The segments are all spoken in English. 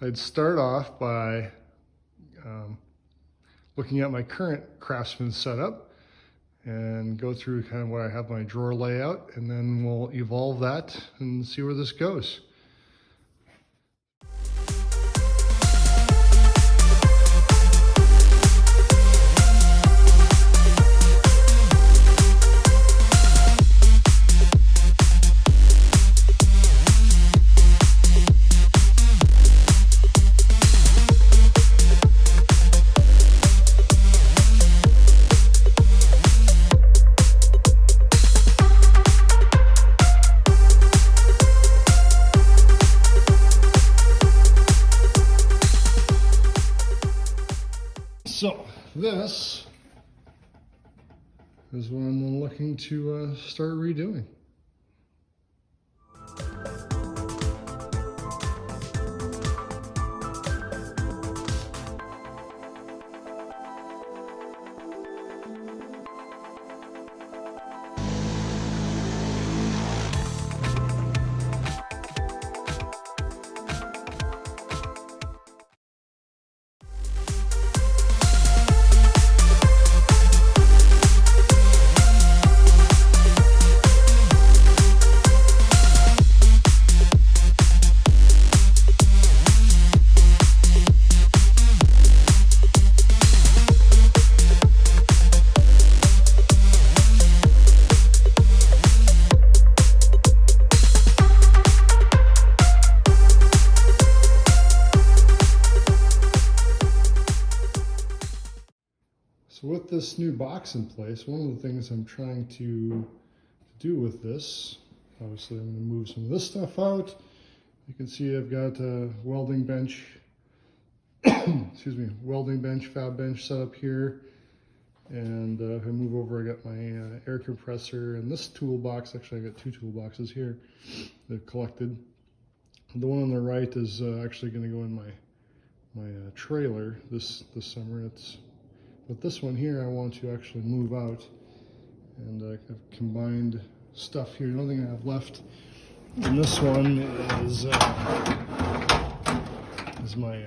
I'd start off by looking at my current Craftsman setup and go through kind of what I have my drawer layout, and then we'll evolve that and see where this goes. So this is what I'm looking to start redoing. So with this new box in place, one of the things I'm trying to do with this, obviously I'm going to move some of this stuff out. You can see I've got a welding bench, excuse me, welding bench, fab bench set up here. And if I move over, I got my air compressor and this toolbox. Actually, I got two toolboxes here that I've collected. The one on the right is actually going to go in my trailer this summer. But this one here I want to actually move out, and I've combined stuff here. The only thing I have left in this one is my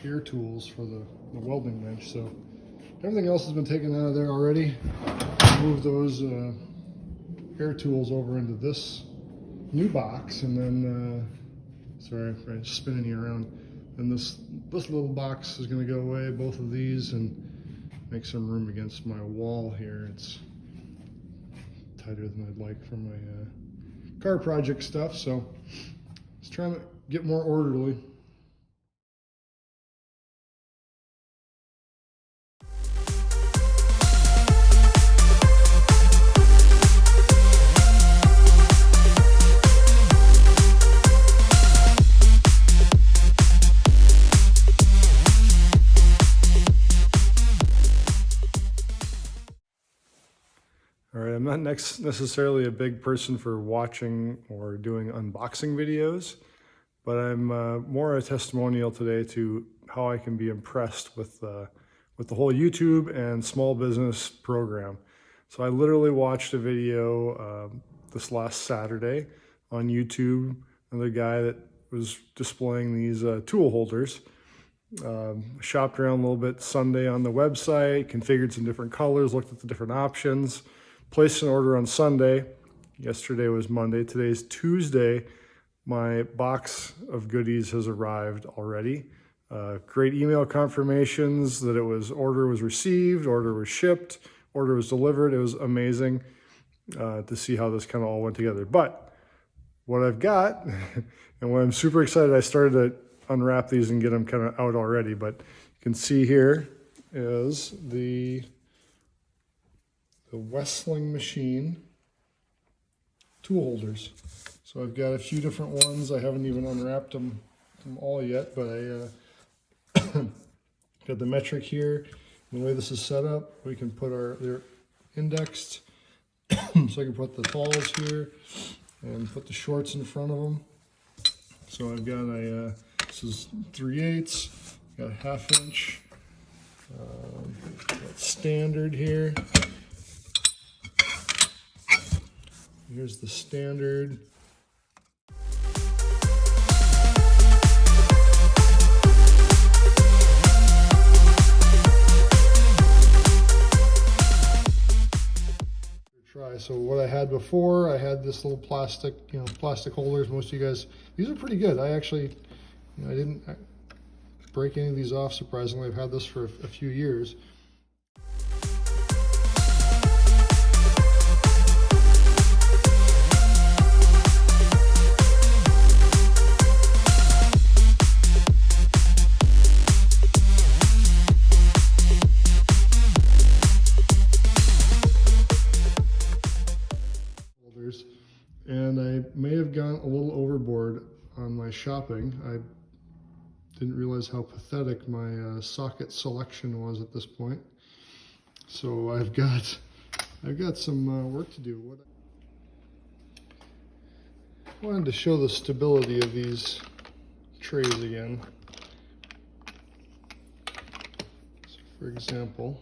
air tools for the welding bench. So everything else has been taken out of there already. Move those air tools over into this new box, and then sorry, I'm spinning you around. And this little box is going to go away, both of these, and make some room against my wall here. It's tighter than I'd like for my car project stuff, so just trying to get more orderly. All right, I'm not necessarily a big person for watching or doing unboxing videos, but I'm more a testimonial today to how I can be impressed with the whole YouTube and small business program. So I literally watched a video this last Saturday on YouTube, another guy that was displaying these tool holders. Shopped around a little bit Sunday on the website, configured some different colors, looked at the different options. Placed an order on Sunday. Yesterday was Monday. Today's Tuesday. My box of goodies has arrived already. Great email confirmations that order was received, order was shipped, order was delivered. It was amazing to see how this kind of all went together. But what I've got, and what I'm super excited, I started to unwrap these and get them kind of out already. But you can see here is the Westling Machine tool holders. So I've got a few different ones. I haven't even unwrapped them all yet, but I got the metric here. And the way this is set up, we can put they're indexed, so I can put the talls here and put the shorts in front of them. So I've got this is 3/8, got a 1/2 inch, got standard here. Here's the standard. Try. So what I had before, I had this little plastic, plastic holders. Most of you guys, these are pretty good. I actually, I didn't break any of these off, surprisingly. I've had this for a few years. And I may have gone a little overboard on my shopping. I didn't realize how pathetic my socket selection was at this point. So I've got some work to do. I wanted to show the stability of these trays again. So for example,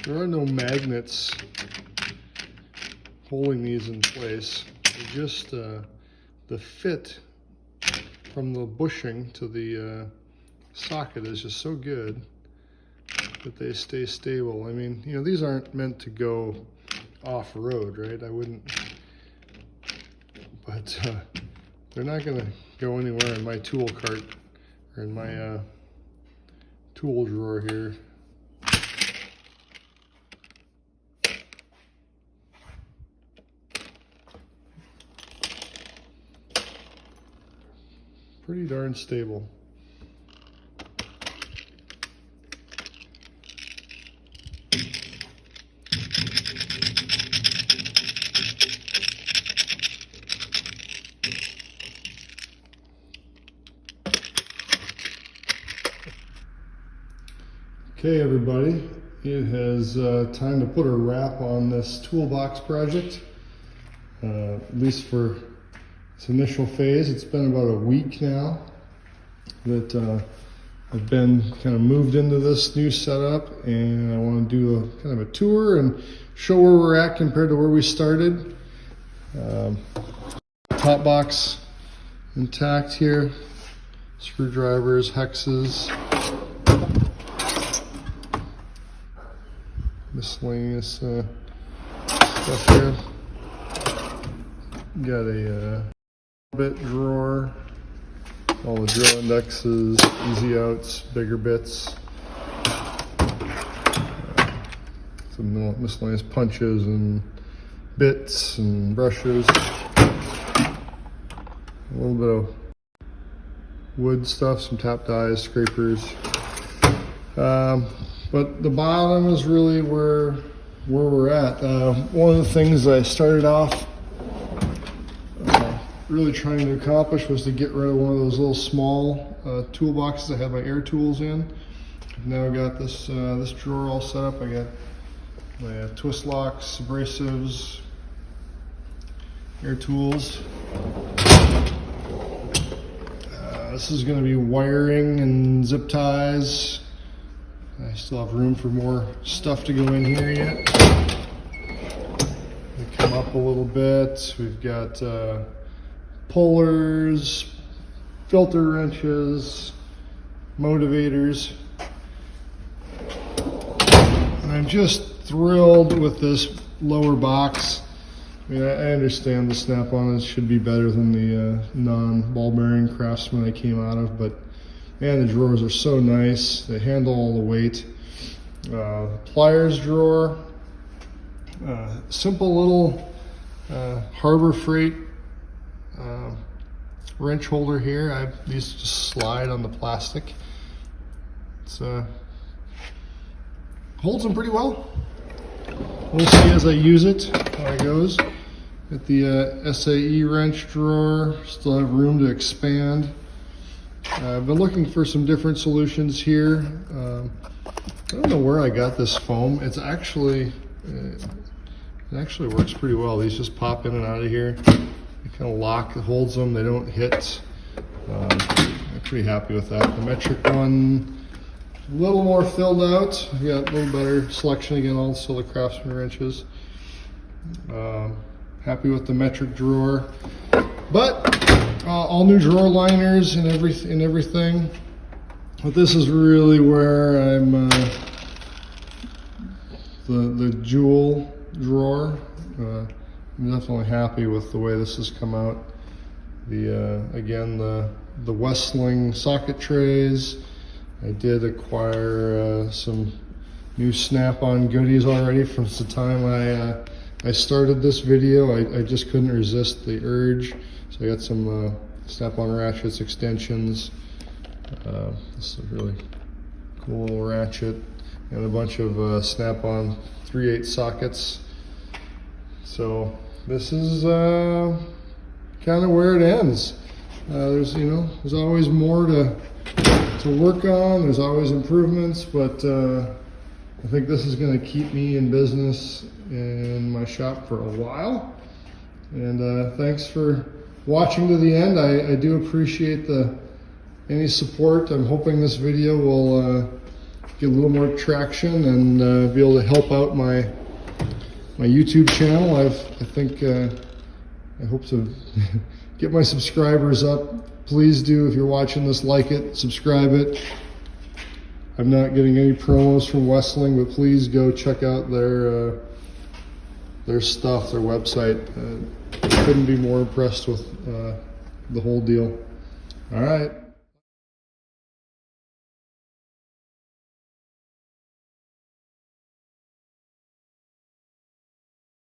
there are no magnets holding these in place. They're just the fit from the bushing to the socket is just so good that they stay stable. I mean, these aren't meant to go off-road, right? I wouldn't, but they're not gonna go anywhere in my tool cart or in my tool drawer here. Pretty darn stable. Okay, everybody, it is time to put a wrap on this toolbox project, at least for its initial phase. It's been about a week now that I've been kind of moved into this new setup, and I want to do a kind of a tour and show where we're at compared to where we started. Top box intact here, screwdrivers, hexes, miscellaneous stuff here. Got a bit drawer, all the drill indexes, easy outs, bigger bits, some miscellaneous punches and bits and brushes, a little bit of wood stuff, some tap dies, scrapers. But the bottom is really where we're at. One of the things I started off really trying to accomplish was to get rid of one of those little small toolboxes I had my air tools in. I've now got this this drawer all set up. I got my twist locks, abrasives, air tools. This is going to be wiring and zip ties. I still have room for more stuff to go in here yet. We come up a little bit. We've got pullers, filter wrenches, motivators. And I'm just thrilled with this lower box. I mean, I understand the snap-on should be better than the non-ball bearing Craftsman I came out of, but man, the drawers are so nice. They handle all the weight. Pliers drawer, simple little Harbor Freight wrench holder here. These just slide on the plastic. It's holds them pretty well. We'll see as I use it how it goes. At the SAE wrench drawer, still have room to expand. I've been looking for some different solutions here. I don't know where I got this foam. It's actually, it actually works pretty well. These just pop in and out of here. They kind of lock, it holds them, they don't hit. I'm pretty happy with that. The metric one, a little more filled out. We got a little better selection again, also the Craftsman wrenches. happy with the metric drawer. But all new drawer liners and everything. But this is really where I'm the jewel drawer. I'm definitely happy with the way this has come out. Again, the Westling socket trays. I did acquire some new snap-on goodies already from the time I started this video. I just couldn't resist the urge. So I got some snap-on ratchets, extensions. This is a really cool little ratchet, and a bunch of snap-on 3/8 sockets. So this is kind of where it ends. There's always more to work on. There's always improvements, but I think this is going to keep me in business in my shop for a while. And thanks for watching to the end. I do appreciate any support. I'm hoping this video will get a little more traction and be able to help out my YouTube channel. I hope to get my subscribers up. Please do, if you're watching this, like it, subscribe it. I'm not getting any promos from Westling, but please go check out their stuff, their website. Couldn't be more impressed with the whole deal. All right.